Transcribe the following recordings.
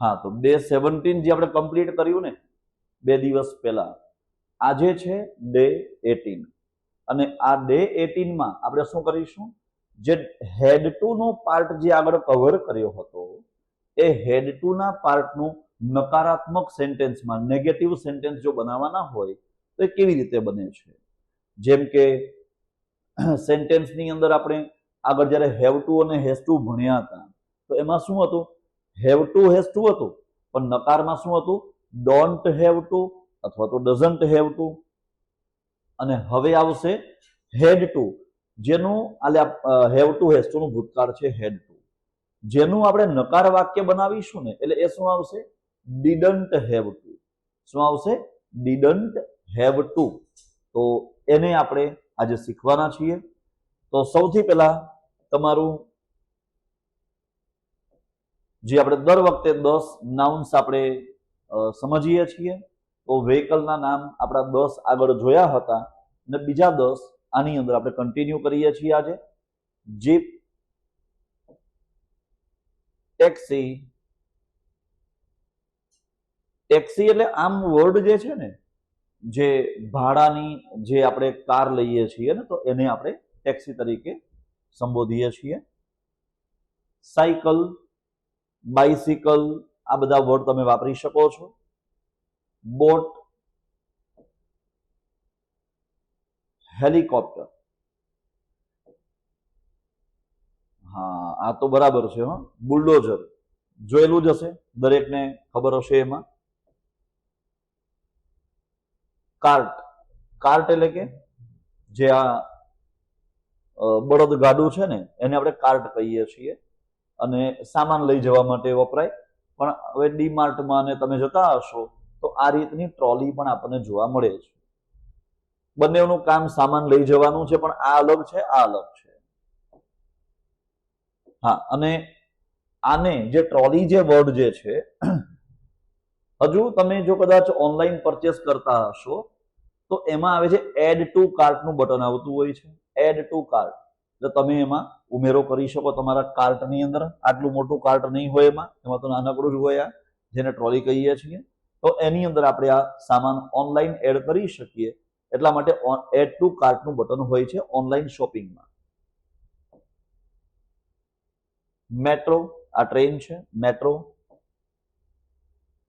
हाँ तो डे 17 જે આપણે કમ્પ્લીટ કર્યું ને 2 દિવસ પહેલા, આજે છે ડે 18 અને આ ડે 18 માં આપણે શું કરીશું, જે હેડ 2 નો પાર્ટ જે આગળ કવર કર્યો હતો એ હેડ 2 ના પાર્ટનું નકારાત્મક સેન્ટેન્સમાં નેગેટિવ સેન્ટેન્સ જો બનાવવાના હોય તો એ કેવી રીતે બને છે। જેમ કે સેન્ટેન્સની અંદર આપણે આગળ જ્યારે હેવ ટુ અને હેઝ ટુ ભણ્યા હતા તો એમાં શું હતું, હેવ ટુ હેઝ ટુ હતું, પણ નકારમાં શું હતું, ડોન્ટ હેવ ટુ અથવા તો ડઝન્ટ હેવ ટુ। અને હવે આવશે હેડ ટુ, જેનું હેવ ટુ હેઝ ટુ નું ભૂતકાળ છે હેડ ટુ, જેનું આપણે નકાર વાક્ય બનાવીશું ને એટલે એ શું આવશે, ડીડન્ટ હેવ ટુ। શું આવશે, ડીડન્ટ હેવ ટુ। તો એને આપણે આજે શીખવાના છીએ। તો સૌથી પહેલા તમારું જે આપણે દર વખતે 10 નાઉન્સ આપણે સમજીએ છીએ, તો વ્હીકલના નામ આપણા 10 આગળ જોયા હતા અને બીજા 10 આની અંદર આપણે કન્ટિન્યુ કરીએ છીએ આજે। જીપ, ટેક્સી, ટેક્સી એટલે આમ વર્ડ જે છે ને, જે ભાડાની જે આપણે કાર લઈએ છીએ ને તો એને આપણે ટેક્સી તરીકે સંબોધીએ છીએ। સાયકલ, બાઇસિકલ, આ બધા વર્ડ તમે વાપરી શકો છો। બોટ, હેલિકોપ્ટર, હા આ તો બરાબર છે હા। બુલડોઝર જોયેલું જ હશે, દરેકને ખબર હશે એમાં। કાર્ટ, કાર્ટ એટલે કે જે આ બળદ ગાડું છે ને એને આપણે કાર્ટ કહીએ છીએ અને સામાન લઈ જવા માટે વપરાય। પણ હવે ડીમાર્ટમાં ને તમે જતા હશો તો આ રીતની ટ્રોલી પણ આપણને જોવા મળે છે। બંનેનું કામ સામાન લઈ જવાનું છે, પણ આ અલગ છે, આ અલગ છે। હા, અને આને જે ટ્રોલી જે વર્ડ જે છે, હજુ તમે જો કદાચ ઓનલાઈન પરચેસ કરતા હશો તો એમાં આવે છે એડ ટુ કાર્ટ નું બટન આવતું હોય છે, એડ ટુ કાર્ટ, એટલે તમે એમાં ઉમેરો કરી શકો તમારા કાર્ટની અંદર। આટલું મોટું કાર્ટ નહીં હોય એમાં તો નાનકડું જ હોય, જેને ટ્રોલી કહીએ છીએ, તો એની અંદર આપણે આ સામાન ઓનલાઈન એડ કરી શકીએ, એટલા માટે એડ ટુ કાર્ટ નું બટન હોય છે ઓનલાઈન શોપિંગમાં। મેટ્રો, આ ટ્રેન છે મેટ્રો।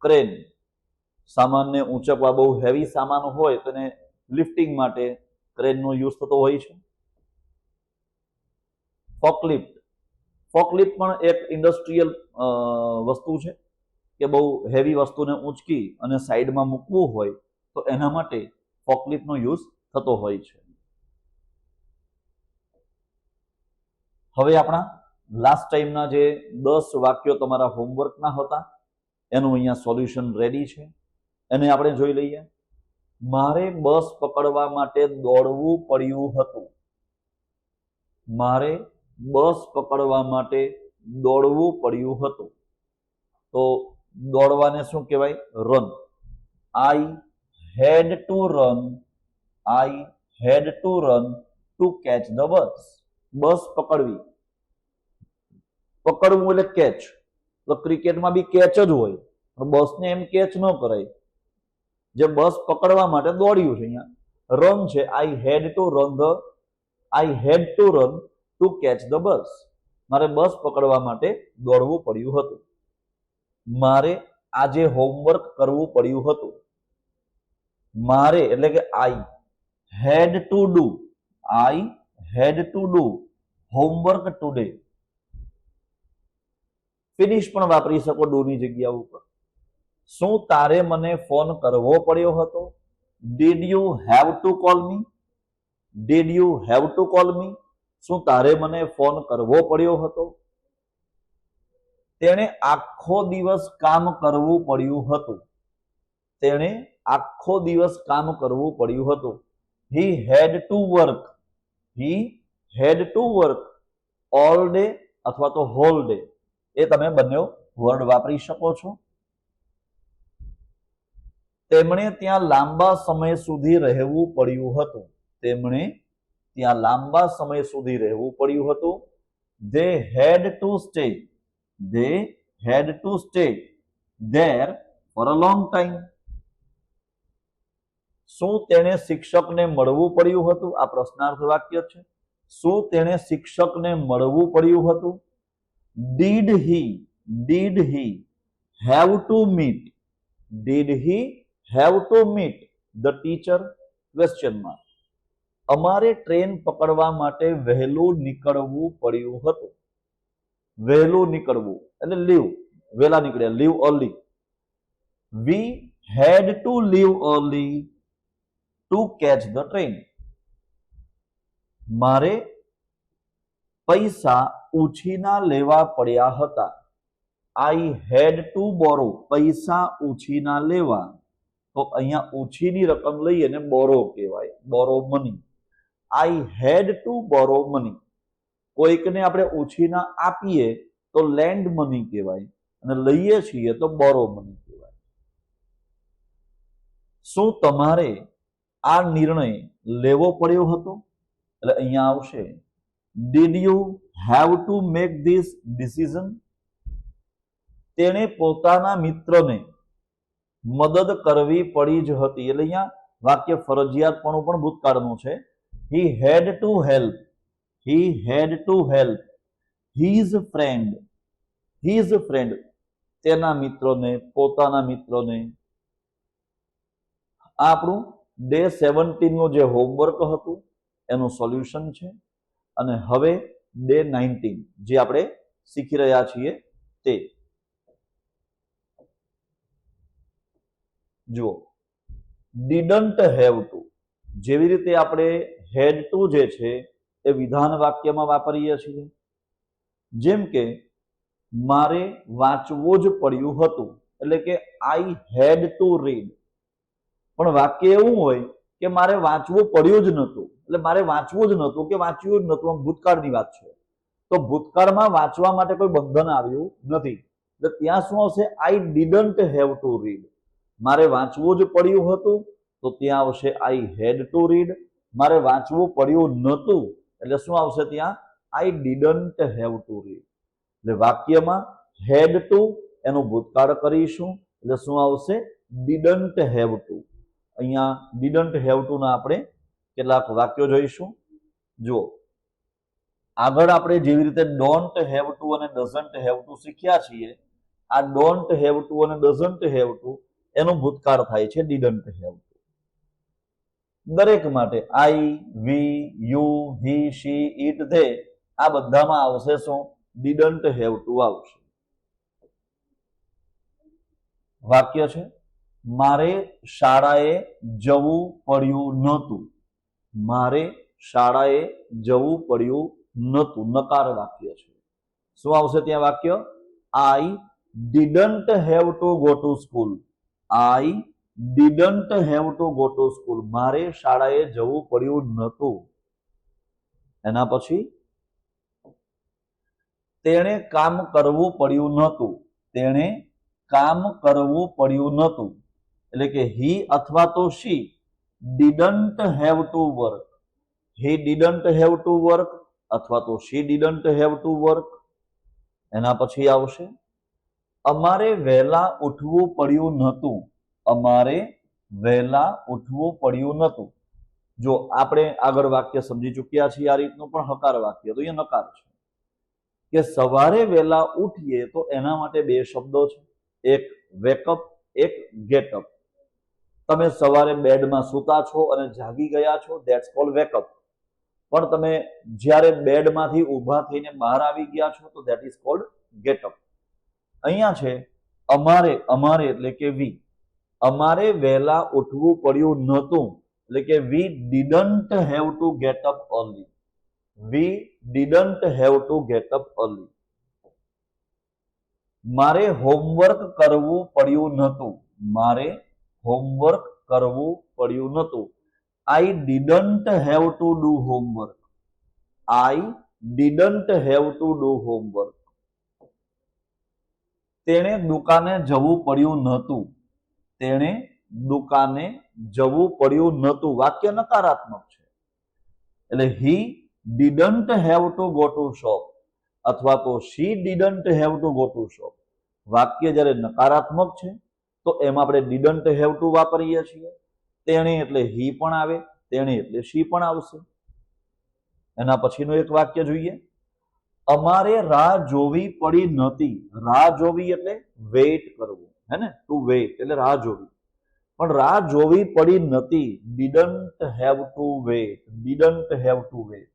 ક્રેન, સામાનને ઊંચકવા, બહુ હેવી સામાન હોય તો એને લિફ્ટિંગ માટે ક્રેનનો યુઝ થતો હોય છે। ફોકલિફ્ટ, ફોકલિફ્ટ પણ એક ઇન્ડસ્ટ્રીયલ વસ્તુ છે કે બહુ હેવી વસ્તુને ઊંચકી અને સાઈડમાં મૂકવું હોય તો એના માટે ફોકલિફ્ટનો યુઝ થતો હોય છે। હવે આપણા લાસ્ટ ટાઈમના જે 10 વાક્યો તમારા હોમવર્કના હતા એનું અહીંયા સોલ્યુશન રેડી છે, એને આપણે જોઈ લઈએ। મારે બસ પકડવા માટે દોડવું પડ્યું હતું। મારે બસ પકડવા માટે દોડવું પડ્યું હતું। તો દોડવાને શું કહેવાય, run. I had to run, I had to run to catch the bus. Bus પકડવી, પકડવું એટલે કેચ, તો ક્રિકેટમાં બી કેચ જ હોય, પણ બસને એમ કેચ ન કરાય, જે બસ પકડવા માટે દોડ્યું છે, અહીંયા રન છે, I had to run to catch the bus. મારે બસ પકડવા માટે દોડવું પડ્યું હતું। મારે આજે હોમવર્ક કરવું પડ્યું હતું। મારે એટલે કે I had to do, I had to do homework today. Finish પણ વાપરી શકો ડુ ની જગ્યા ઉપર। શું તારે મને ફોન કરવો પડ્યો હતો? Did you have to call me? Did you have to call મી? શું તારે મને ફોન કરવો પડ્યો હતો? તેણે આખો દિવસ કામ કરવું પડ્યું હતું। તેણે આખો દિવસ કામ કરવું પડ્યું હતું। He had to work, he had to work all day અથવા તો હોલ ડે, એ તમે બંને વર્ડ વાપરી શકો છો। તેમણે ત્યાં લાંબા સમય સુધી રહેવું પડ્યું હતું। તેમણે ત્યાં લાંબા સમય સુધી રહેવું પડ્યું હતું। They had to stay, they had to stay there for a long time. શું તેણે શિક્ષકને મળવું પડ્યું હતું? આ પ્રશ્નાર્થ વાક્ય છે. શું તેણે શિક્ષકને મળવું પડ્યું હતું? Did he have to meet? Did he have to meet the teacher? Question mark. અમારે ટ્રેન પકડવા માટે વહેલું નીકળવું પડ્યું હતું. વહેલું નીકળવું એટલે લીવ, વહેલા નીકળ્યા, leave early. We had to leave early to catch the train. મારે પૈસા ઉછીના લેવા પડ્યા હતા. I had to borrow. પૈસા ઉછીના લેવા, તો અહીંયા ઉછીની રકમ લઈએ ને બોરો કહેવાય, બોરો money. I had to borrow money. કોઈકને આપણે ઉછીના આપીએ તો લેન્ડ મની કહેવાય, અને લઈએ છીએ તો બોરો મની કહેવાય. શું તમારે આ નિર્ણય લેવો પડ્યો હતો? એટલે અહીંયા આવશે Did you have to make this decision? તેણે પોતાના મિત્રને મદદ કરવી પડી જ હતી. એટલે અહીંયા વાક્ય ફરજિયાતપણું પણ ભૂતકાળનું છે. He had to help. He had to help his friend. His friend. તેના મિત્રને, પોતાના મિત્રને. આ આપણું ડે 17 નું જે હોમવર્ક હતું એનું સોલ્યુશન છે. અને હવે ડે 19 જે આપણે શીખી રહ્યા છીએ તે જુઓ. ડીડન્ટ હેવ ટુ, જેવી રીતે આપણે હેડ ટુ જે છે એ વિધાન વાક્યમાં વાપરીએ છીએ. જેમ કે મારે વાંચવું જ પડ્યું હતું, એટલે કે આઈ હેડ ટુ રીડ. પણ વાક્ય એવું હોય કે મારે વાંચવું પડ્યું જ નહોતું, એટલે મારે વાંચવું જ નહોતું કે વાંચ્યું જ નહોતું, ભૂતકાળની વાત છે. તો ભૂતકાળમાં વાંચવા માટે કોઈ બંધન આવ્યું નથી, એટલે ત્યાં શું આવશે? આઈ ડીડન્ટ હેવ ટુ રીડ. મારે વાંચવું જ પડ્યું હતું, તો ત્યાં આવશે આઈ હેડ ટુ રીડ. મારે વાંચવું પડ્યું નહોતું, એટલે શું આવશે ત્યાં? આઈ ડીડન્ટ હેવ ટુ રીડ. એટલે વાક્યમાં હેડ ટુ એનું ભૂતકાળ કરીશું, એટલે શું આવશે? Didn't have two. અહીંયા ડીડન્ટ હેવ ટુ ના આપણે કેટલાક વાક્યો જોઈશું. જુઓ, આગળ આપણે જેવી રીતે ડોન્ટ હેવ ટુ અને ડઝન્ટ હેવ ટુ શીખ્યા છીએ, આ ડોન્ટ હેવ ટુ અને ડઝન્ટ હેવ ટુ એનું ભૂતકાળ થાય છે ડીડન્ટ હેવ ટુ. દરેક માટે I, we, you, he, she, it, they આ બધામાં આવશે શું? ડીડન્ટ હેવ ટુ આવશે. વાક્ય છે મારે શાળાએ જવું પડ્યું નહોતું. મારે શાળાએ જવું પડ્યું નહોતું, નકાર વાક્ય છે. શું આવશે ત્યાં વાક્ય? આઈ didn't have to go to school. I didn't have to go to school. મારે શાળાએ જવું પડ્યું નહોતું. એના પછી તેણે કામ કરવું પડ્યું નહોતું. તેણે કામ કરવું પડ્યું નહોતું, એટલે કે હી અથવા તો she didn't have to work. He didn't have to work અથવા તો she didn't have to work. એના પછી આવશે અમારે વહેલા ઉઠવું પડ્યું નહોતું. અમારે વહેલા ઉઠવું પડ્યું નહોતું. જો આપણે આગળ વાક્ય સમજી ચૂક્યા છીએ આ રીતનું, પણ હકાર વાક્ય તો અહીંયા નકાર છે કે સવારે વહેલા ઉઠીએ તો એના માટે બે શબ્દો છે, એક વેકઅપ, એક ગેટઅપ. તમે સવારે બેડમાં સૂતા છો અને જાગી ગયા છો, ધેટ્સ કોલ્ડ વેકઅપ. પણ તમે જ્યારે બેડમાંથી ઊભા થઈને બહાર આવી ગયા છો તો ધેટ ઇઝ કોલ્ડ ગેટઅપ. અહીંયા છે અમારે, અમારે એટલે કે વી. અમારે વહેલા ઉઠવું પડ્યું નહોતું, એટલે કે we didn't have to get up early. We didn't have to get up early. મારે હોમવર્ક કરવું પડ્યું નહોતું. મારે હોમવર્ક કરવું પડ્યું નહોતું. I didn't have to do homework. I didn't have to do homework. તેણે દુકાને જવું પડ્યું નહોતું. તેણે દુકાને જવું પડ્યું નહોતું. વાક્ય નકારાત્મક છે, એટલે he didn't have to go to shop અથવા તો she didn't have to go to shop. વાક્ય જ્યારે નકારાત્મક છે તો એમાં આપણે ડીડન્ટ હેવ ટુ વાપરીએ છીએ. તેણે એટલે હી પણ આવે, તેણે એટલે શી પણ આવશે. એના પછીનું એક વાક્ય જોઈએ. અમારે રાહ જોવી પડી નહોતી. રાહ જોવી એટલે વેઇટ કરવું, હે ને, ટુ વેઇટ એટલે રાહ જોવી. પણ રાહ જોવી પડી નથી. Didn't have to wait, didn't have to wait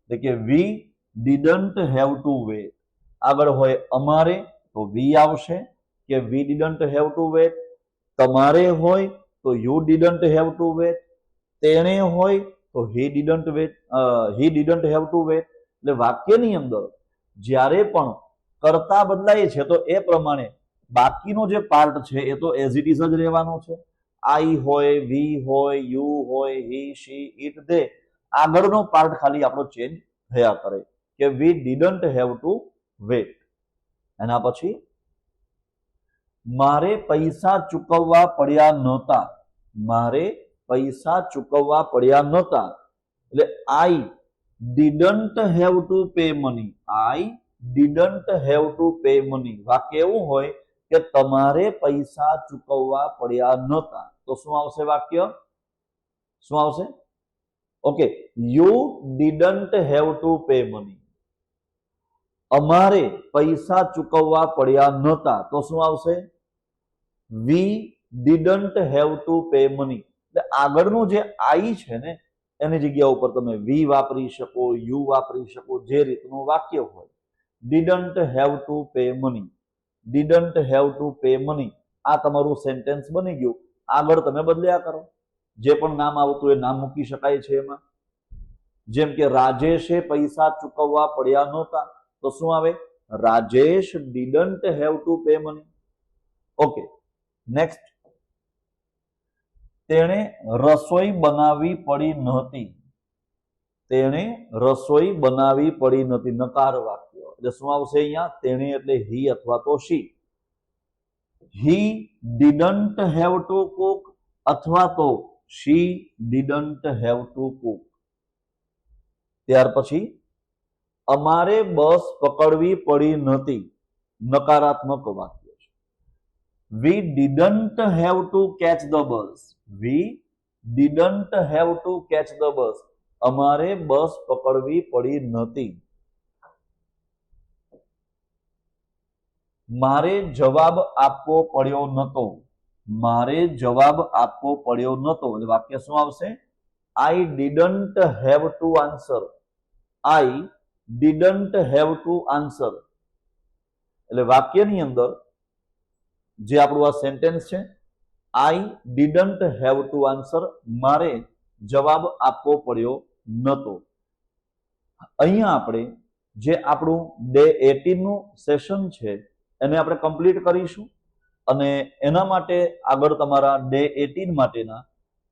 એટલે કે we didn't have to wait. આગળ હોય અમારે તો વી આવશે કે we didn't have to wait. તમારે હોય તો you didn't have to wait. તેણે હોય તો he didn't have to wait. એટલે વાક્યની અંદર જ્યારે પણ કર્તા બદલાય છે તો એ પ્રમાણે બાકીનો જે પાર્ટ છે એ તો એઝ ઇટ ઇઝ જ રહેવાનો છે. આઈ હોય, વી હોય, યુ હોય, હી, શી, ઇટ, ધે, આગળનો પાર્ટ ખાલી આપણો ચેન્જ થયા કરે કે we didn't have to weight. એના પછી મારે પૈસા ચૂકવવા પડ્યા નહોતા. મારે પૈસા ચૂકવવા પડ્યા નહોતા એટલે આઈ didn't have to pay money. I didn't have to pay money. વાક્ય એવું હોય કે તમારે પૈસા ચૂકવવા પડ્યા નહોતા તો શું આવશે વાક્ય? શું આવશે? Okay, you didn't have to pay money. અમારે પૈસા ચૂકવવા પડ્યા નહોતા તો શું આવશે? We didn't have to pay money. એટલે આગળનું જે આઈ છે ને એની જગ્યા ઉપર તમે વી વાપરી શકો, યુ વાપરી શકો, જે રીતનું વાક્ય હોય. Didn't have to pay money, didn't have to pay money. આ તમારું સેન્ટેન્સ બની ગયું. આગળ તમે બદલ્યા કરો. જે પણ નામ આવતું એ નામ મૂકી શકાય છે એમાં. જેમ કે રાજેશે પૈસા ચૂકવવા પડ્યા નહોતા તો શું આવે? Rajesh didn't have to pay money. Okay, next. તેણે રસોઈ બનાવવી પડી નહોતી. તેણે રસોઈ બનાવવી પડી નથી. નકાર વાક્ય એટલે શું આવશે અહીંયા? તેણે એટલે હી અથવા તો she. He didn't have to cook અથવા તો she didn't have to cook. ત્યાર પછી અમારે બસ પકડવી પડી નથી. નકારાત્મક વાક્ય છે. We didn't have to catch the bus. We didn't have to catch the bus. અમારે બસ પકડવી પડી નથી. મારે જવાબ આપવો પડ્યો નહોતો. મારે જવાબ આપવો પડ્યો નહોતો એટલે વાક્ય શું આવશે? આઈ didn't have to answer. I didn't have to answer. એટલે વાક્યની અંદર જે આપણું આ સેન્ટેન્સ છે, આઈ ડીડન્ટ હેવ ટુ આન્સર, મારે જવાબ આપવો પડ્યો નહોતો. અહીંયા આપણે જે આપણું ડે 18 નું સેશન છે એને આપણે કમ્પ્લીટ કરીશું અને એના માટે આગળ તમારા ડે 18 માટેના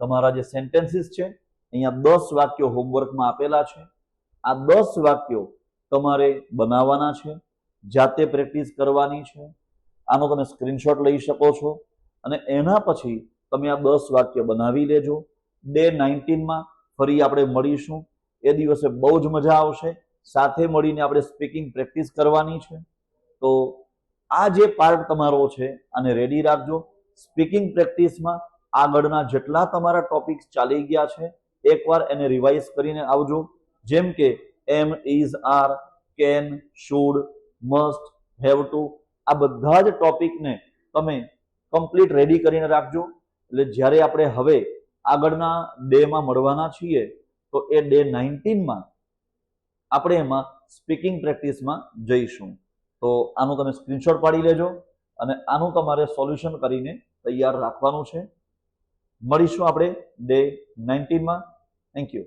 તમારા જે સેન્ટેન્સીસ છે અહીંયા 10 વાક્યો હોમવર્કમાં આપેલા છે. આ 10 વાક્યો તમારે બનાવવાના છે, જાતે પ્રેક્ટિસ કરવાની છે. આનો તમે સ્ક્રીનશોટ લઈ શકો છો અને એના પછી તમે આ 10 વાક્ય બનાવી લેજો. ડે 19 માં ફરી આપણે મળીશું. એ દિવસે બહુ જ મજા આવશે. સાથે મળીને આપણે સ્પીકિંગ પ્રેક્ટિસ કરવાની છે. તો આ જે પાર્ટ તમારો છે આને રેડી રાખજો. સ્પીકિંગ પ્રેક્ટિસમાં આગળના જેટલા તમારા ટોપિક્સ ચાલી ગયા છે એકવાર એને રિવાઇઝ કરીને આવજો. જેમ કે am, is, are, can, should, must, have to, આ બધા જ ટોપિકને તમે કમ્પ્લીટ રેડી કરીને રાખજો. એટલે જ્યારે આપણે હવે આગળના ડેમાં મળવાના છીએ તો એ ડે 19 માં આપણે એમાં સ્પીકિંગ પ્રેક્ટિસમાં જઈશું. તો આનું તમે સ્ક્રીનશોટ પાડી લેજો અને આનું તમારે સોલ્યુશન કરીને તૈયાર રાખવાનું છે. મળીશું આપણે ડે 19 માં. Thank you.